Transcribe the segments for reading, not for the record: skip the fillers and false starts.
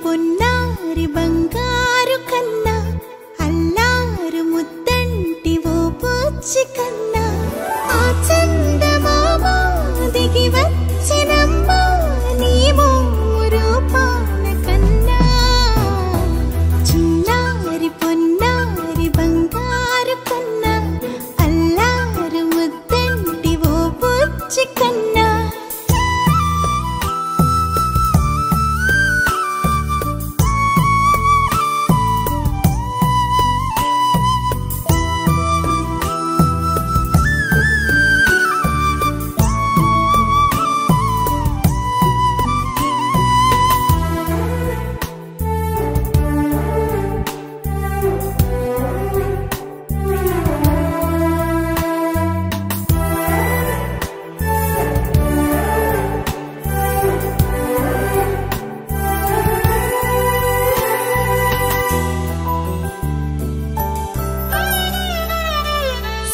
పొన్నారి బంగారు కన్నా అల్లారు ముద్దంటి ఓ పూచి కన్నా ఆ చందమామ దిగి వచ్చినమ్మా నీ రూపాల కన్నా చిన్నారి పొన్నారి బంగారు కన్నా అల్లారు ముద్దంటి ఓ పూచి కన్నా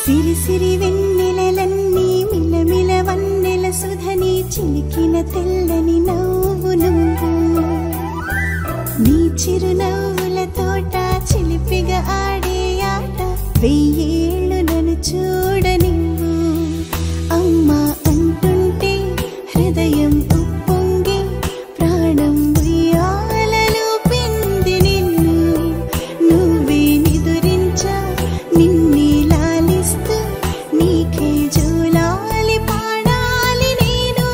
సిరి సిరి వెన్నెలలన్నీ మిలమిల వన్నెల సుధని చిలికిన తెల్లని నవ్వు నువ్వు నీ చిరునవ్వుల తోట చిలిపిగా ఆడే ఆట వెయ్యేళ్ళు నన్ను చూడ నువ్వు అమ్మా అంటుంటే హృదయం ఉప్పొంగి ప్రాణం ఉయ్యాలలో పిండి నిన్ను నువ్వే నిదురించా నిన్నే నీకే జోలాలి పాడాలి నేను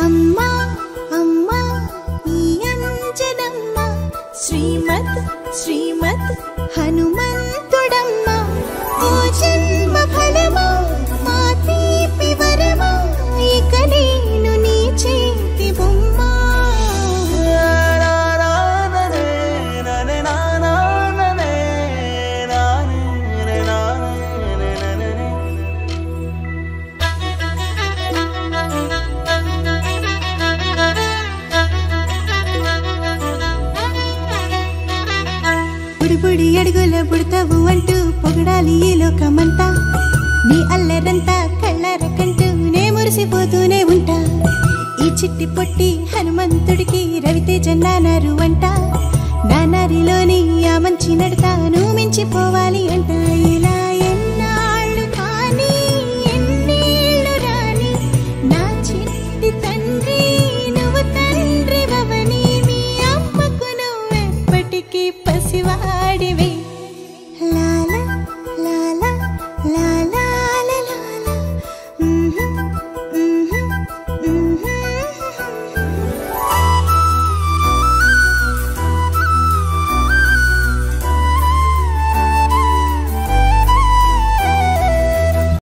అమ్మా అమ్మా ఈ అంజనమ్మ శ్రీమత్ శ్రీమత్ హనుమంతుడమ్మ ఓ జన్మ ఫలమా మా తీపి వరమా ఇక నేను నీ చేతి బొమ్మ బుడి అడుగుల బుడతావు అంటూ పొగడాలి ఈ లోకమంతా నీ అల్లరంతా కళ్ళారకంటూ నే మురిసిపోతూనే ఉంటా ఈ చిట్టి పొట్టి హనుమంతుడికి రవితేజ నానారు అంట నానారిలోని ఆ మంచి నడతా నువ్వు మించిపోవాలి అంట ఇలా